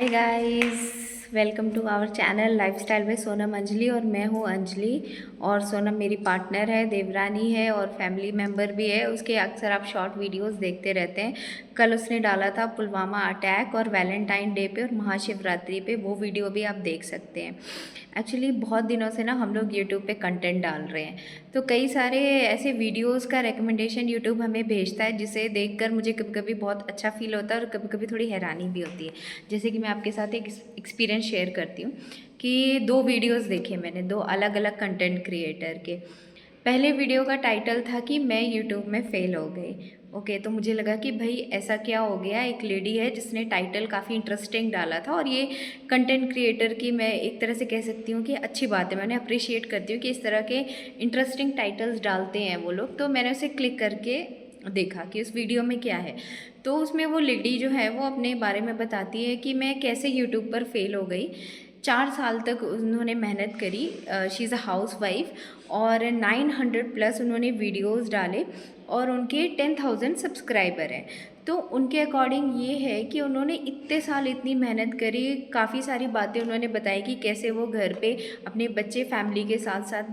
Hey guys, welcome to our channel lifestyle by Sonam Anjali. और मैं हूँ अंजलि और सोनम मेरी पार्टनर है, देवरानी है और फैमिली मेम्बर भी है। उसके अक्सर आप शॉर्ट वीडियोस देखते रहते हैं। कल उसने डाला था पुलवामा अटैक और वैलेंटाइन डे पे और महाशिवरात्रि पे, वो वीडियो भी आप देख सकते हैं। एक्चुअली बहुत दिनों से ना हम लोग यूट्यूब पे कंटेंट डाल रहे हैं, तो कई सारे ऐसे वीडियोस का रिकमेंडेशन यूट्यूब हमें भेजता है, जिसे देखकर मुझे कभी कभी बहुत अच्छा फील होता है और कभी कभी थोड़ी हैरानी भी होती है। जैसे कि मैं आपके साथ एक एक्सपीरियंस शेयर करती हूँ कि 2 वीडियोस देखे मैंने, 2 अलग अलग कंटेंट क्रिएटर के। पहले वीडियो का टाइटल था कि मैं यूट्यूब में फ़ेल हो गई। ओके, तो मुझे लगा कि भाई ऐसा क्या हो गया। एक लेडी है जिसने टाइटल काफ़ी इंटरेस्टिंग डाला था, और ये कंटेंट क्रिएटर की मैं एक तरह से कह सकती हूँ कि अच्छी बात है। मैंने अप्रिशिएट करती हूँ कि इस तरह के इंटरेस्टिंग टाइटल्स डालते हैं वो लोग। तो मैंने उसे क्लिक करके देखा कि उस वीडियो में क्या है। तो उसमें वो लेडी जो है वो अपने बारे में बताती है कि मैं कैसे यूट्यूब पर फेल हो गई। 4 साल तक उन्होंने मेहनत करी। She is a house wife और 900 प्लस उन्होंने वीडियोस डाले और उनके 10,000 सब्सक्राइबर हैं। तो उनके अकॉर्डिंग ये है कि उन्होंने इतने साल इतनी मेहनत करी, काफ़ी सारी बातें उन्होंने बताई कि कैसे वो घर पे अपने बच्चे फैमिली के साथ साथ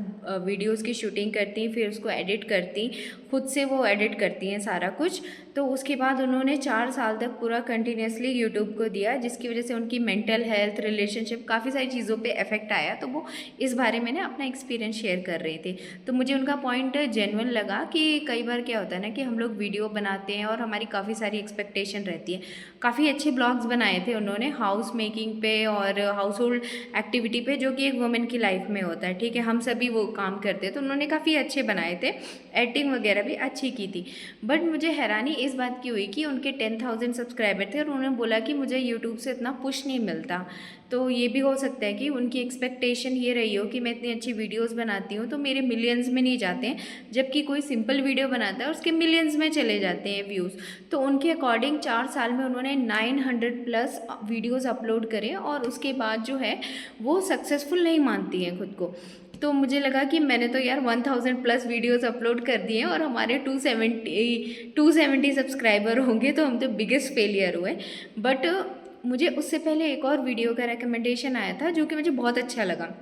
वीडियोस की शूटिंग करती, फिर उसको एडिट करती, खुद से वो एडिट करती हैं सारा कुछ। तो उसके बाद उन्होंने 4 साल तक पूरा कंटिन्यूसली यूट्यूब को दिया, जिसकी वजह से उनकी मेंटल हेल्थ, रिलेशनशिप, काफ़ी सारी चीज़ों पे इफेक्ट आया। तो वो इस बारे में ना अपना एक्सपीरियंस शेयर कर रहे थे। तो मुझे उनका पॉइंट जेन्युइन लगा कि कई बार क्या होता है ना कि हम लोग वीडियो बनाते हैं और हमारी काफ़ी सारी एक्सपेक्टेशन रहती है। काफ़ी अच्छे ब्लॉग्स बनाए थे उन्होंने हाउस मेकिंग पे और हाउस होल्ड एक्टिविटी पे, जो कि एक वुमेन की लाइफ में होता है। ठीक है, हम सभी वो काम करते हैं, तो उन्होंने काफ़ी अच्छे बनाए थे, एडिटिंग वगैरह भी अच्छी की थी। बट मुझे हैरानी इस बात की हुई कि उनके 10,000 सब्सक्राइबर थे और उन्होंने बोला कि मुझे यूट्यूब से इतना पुश नहीं मिलता। तो ये भी हो सकता है कि उनकी एक्सपेक्टेशन ये रही हो कि मैं इतनी अच्छी वीडियोस बनाती हूँ तो मेरे मिलियंस में नहीं जाते हैं, जबकि कोई सिंपल वीडियो बनाता है उसके मिलियंस में चले जाते हैं व्यूज़। तो उनके अकॉर्डिंग 4 साल में उन्होंने 900 प्लस वीडियोस अपलोड करे और उसके बाद जो है वो सक्सेसफुल नहीं मानती हैं खुद को। तो मुझे लगा कि मैंने तो यार 1000 प्लस वीडियोस अपलोड कर दिए और हमारे 270 सब्सक्राइबर होंगे, तो हम तो बिगेस्ट फेलियर हुए। बट मुझे उससे पहले एक और वीडियो का रिकमेंडेशन आया था जो कि मुझे बहुत अच्छा लगा।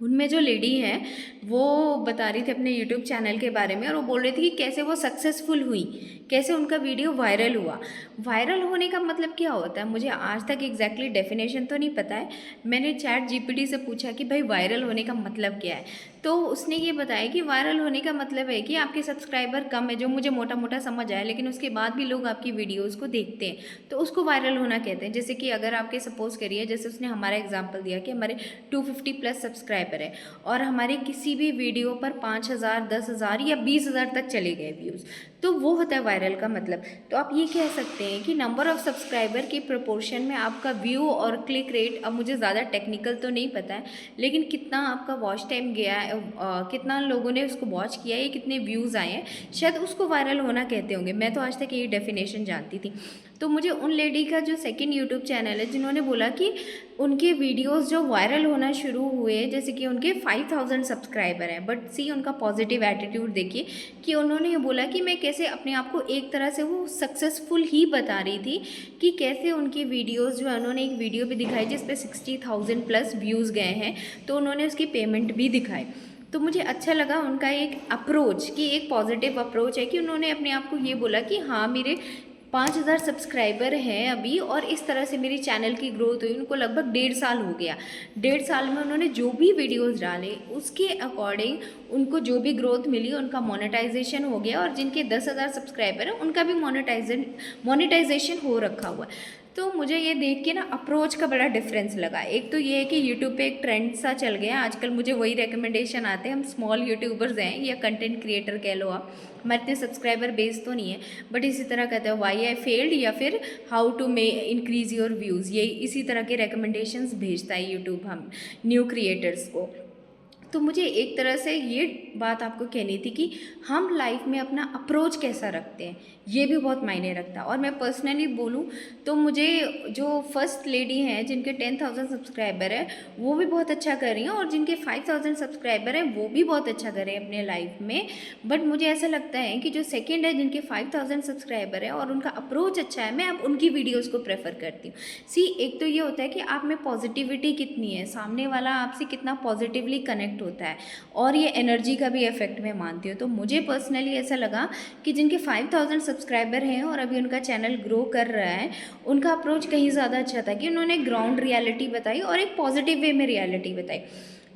उनमें जो लेडी हैं वो बता रही थी अपने यूट्यूब चैनल के बारे में, और वो बोल रही थी कि कैसे वो सक्सेसफुल हुई, कैसे उनका वीडियो वायरल हुआ। वायरल होने का मतलब क्या होता है, मुझे आज तक एग्जैक्टली डेफिनेशन तो नहीं पता है। मैंने चैट जीपीटी से पूछा कि भाई वायरल होने का मतलब क्या है, तो उसने ये बताया कि वायरल होने का मतलब है कि आपके सब्सक्राइबर कम है, जो मुझे मोटा मोटा समझ आया, लेकिन उसके बाद भी लोग आपकी वीडियोस को देखते हैं, तो उसको वायरल होना कहते हैं। जैसे कि अगर आपके सपोज करिए, जैसे उसने हमारा एग्जांपल दिया कि हमारे 250 प्लस सब्सक्राइबर है और हमारे किसी भी वीडियो पर 5,000, 10,000 या 20,000 तक चले गए व्यूज़, तो वो होता है वायरल का मतलब। तो आप ये कह सकते हैं कि नंबर ऑफ़ सब्सक्राइबर के प्रोपोर्शन में आपका व्यू और क्लिक रेट, अब मुझे ज़्यादा टेक्निकल तो नहीं पता है, लेकिन कितना आपका वॉच टाइम गया है, कितना लोगों ने उसको वॉच किया है, कितने व्यूज़ आए हैं, शायद उसको वायरल होना कहते होंगे। मैं तो आज तक यही डेफिनेशन जानती थी। तो मुझे उन लेडी का जो सेकंड यूट्यूब चैनल है, जिन्होंने बोला कि उनके वीडियोस जो वायरल होना शुरू हुए, जैसे कि उनके 5,000 सब्सक्राइबर हैं, बट सी उनका पॉजिटिव एटीट्यूड देखिए कि उन्होंने ये बोला कि मैं कैसे अपने आप को एक तरह से वो सक्सेसफुल ही बता रही थी, कि कैसे उनकी वीडियोस जो है, उन्होंने एक वीडियो भी दिखाई जिस पे 60,000 प्लस व्यूज़ गए हैं, तो उन्होंने उसकी पेमेंट भी दिखाई। तो मुझे अच्छा लगा उनका एक अप्रोच, कि एक पॉजिटिव अप्रोच है कि उन्होंने अपने आप को ये बोला कि हाँ, मेरे 5,000 सब्सक्राइबर हैं अभी, और इस तरह से मेरी चैनल की ग्रोथ हुई। उनको लगभग 1.5 साल हो गया। 1.5 साल में उन्होंने जो भी वीडियोस डाले उसके अकॉर्डिंग उनको जो भी ग्रोथ मिली, उनका मोनेटाइजेशन हो गया, और जिनके 10,000 सब्सक्राइबर हैं उनका भी मोनेटाइजेशन हो रखा हुआ है। तो मुझे ये देख के ना अप्रोच का बड़ा डिफरेंस लगा। एक तो ये है कि यूट्यूब पे एक ट्रेंड सा चल गया आजकल, मुझे वही रिकमेंडेशन आते हैं। हम स्मॉल यूट्यूबर्स हैं या कंटेंट क्रिएटर कह लो आप, हमारे इतने सब्सक्राइबर बेस तो नहीं है, बट इसी तरह कहते हैं वाई आई फेल्ड या फिर how to may increase your views, ये इसी तरह के रिकमेंडेशंस भेजता है यूट्यूब हम न्यू क्रिएटर्स को। तो मुझे एक तरह से ये बात आपको कहनी थी कि हम लाइफ में अपना अप्रोच कैसा रखते हैं, ये भी बहुत मायने रखता है। और मैं पर्सनली बोलूँ तो मुझे जो फर्स्ट लेडी हैं जिनके 10,000 सब्सक्राइबर है वो भी बहुत अच्छा कर रही हैं, और जिनके 5,000 सब्सक्राइबर हैं वो भी बहुत अच्छा कर रहे हैं अपने लाइफ में। बट मुझे ऐसा लगता है कि जो सेकेंड है जिनके 5,000 सब्सक्राइबर है और उनका अप्रोच अच्छा है, मैं अब उनकी वीडियोज़ को प्रेफर करती हूँ। सी, एक तो ये होता है कि आप में पॉजिटिविटी कितनी है, सामने वाला आपसे कितना पॉजिटिवली कनेक्ट होता है, और ये एनर्जी का भी इफेक्ट मैं मानती हूँ। तो मुझे पर्सनली ऐसा लगा कि जिनके 5,000 सब्सक्राइबर हैं और अभी उनका चैनल ग्रो कर रहा है, उनका अप्रोच कहीं ज़्यादा अच्छा था कि उन्होंने ग्राउंड रियलिटी बताई और एक पॉजिटिव वे में रियलिटी बताई।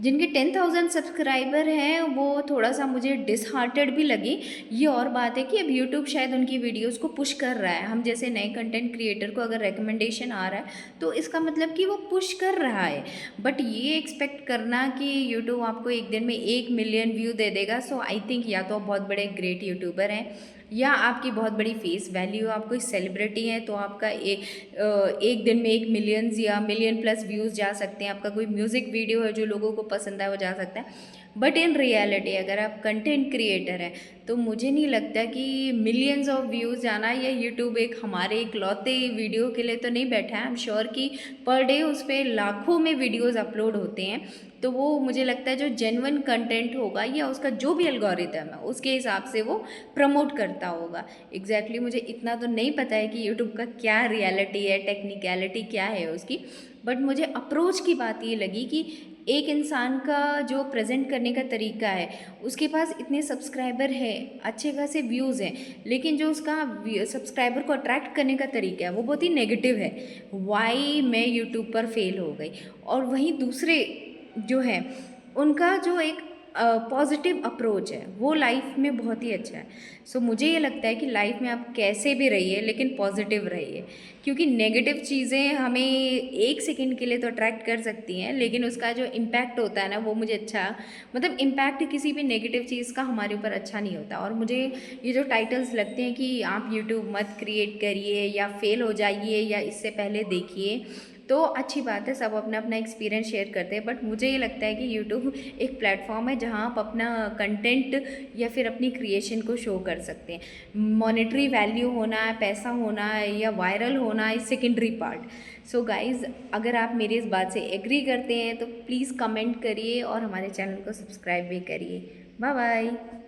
जिनके 10,000 सब्सक्राइबर हैं वो थोड़ा सा मुझे डिसहार्टेड भी लगी। ये और बात है कि अब यूट्यूब शायद उनकी वीडियोस को पुश कर रहा है, हम जैसे नए कंटेंट क्रिएटर को अगर रिकमेंडेशन आ रहा है तो इसका मतलब कि वो पुश कर रहा है। बट ये एक्सपेक्ट करना कि यूट्यूब आपको एक दिन में 1 मिलियन व्यू दे देगा, सो आई थिंक या तो आप बहुत बड़े ग्रेट यूट्यूबर हैं या आपकी बहुत बड़ी फेस वैल्यू, आप कोई सेलिब्रिटी हैं तो आपका एक दिन में 1 मिलियंस या मिलियन प्लस व्यूज़ जा सकते हैं, आपका कोई म्यूज़िक वीडियो है जो लोगों को पसंद है वो जा सकता है। बट इन रियलिटी अगर आप कंटेंट क्रिएटर हैं तो मुझे नहीं लगता कि मिलियंस ऑफ व्यूज़ जाना, या यूट्यूब एक हमारे इकलौते वीडियो के लिए तो नहीं बैठा है। आई एम श्योर कि पर डे उस पर लाखों में वीडियोज़ अपलोड होते हैं। तो वो मुझे लगता है जो जेन्युइन कंटेंट होगा या उसका जो भी एल्गोरिथम है उसके हिसाब से वो प्रमोट करता होगा। एग्जैक्टली मुझे इतना तो नहीं पता है कि यूट्यूब का क्या रियलिटी है, टेक्निकलिटी क्या है उसकी। बट मुझे अप्रोच की बात ये लगी कि एक इंसान का जो प्रेजेंट करने का तरीका है, उसके पास इतने सब्सक्राइबर है, अच्छे खासे व्यूज़ हैं, लेकिन जो उसका सब्सक्राइबर को अट्रैक्ट करने का तरीका है वो बहुत ही नेगेटिव है। वाई मैं यूट्यूब पर फेल हो गई। और वहीं दूसरे जो है उनका जो एक पॉजिटिव अप्रोच है वो लाइफ में बहुत ही अच्छा है। सो मुझे ये लगता है कि लाइफ में आप कैसे भी रहिए लेकिन पॉजिटिव रहिए, क्योंकि नेगेटिव चीज़ें हमें एक सेकंड के लिए तो अट्रैक्ट कर सकती हैं, लेकिन उसका जो इम्पैक्ट होता है ना वो मुझे अच्छा, मतलब इम्पैक्ट किसी भी नेगेटिव चीज़ का हमारे ऊपर अच्छा नहीं होता। और मुझे ये जो टाइटल्स लगते हैं कि आप यूट्यूब मत क्रिएट करिए या फेल हो जाइए या इससे पहले देखिए, तो अच्छी बात है, सब अपना अपना एक्सपीरियंस शेयर करते हैं। बट मुझे ये लगता है कि यूट्यूब एक प्लेटफॉर्म है जहाँ आप अपना कंटेंट या फिर अपनी क्रिएशन को शो कर सकते हैं। मॉनेटरी वैल्यू होना है, पैसा होना है या वायरल होना है, सेकेंडरी पार्ट। सो गाइज़, अगर आप मेरी इस बात से एग्री करते हैं तो प्लीज़ कमेंट करिए और हमारे चैनल को सब्सक्राइब भी करिए। Bye bye.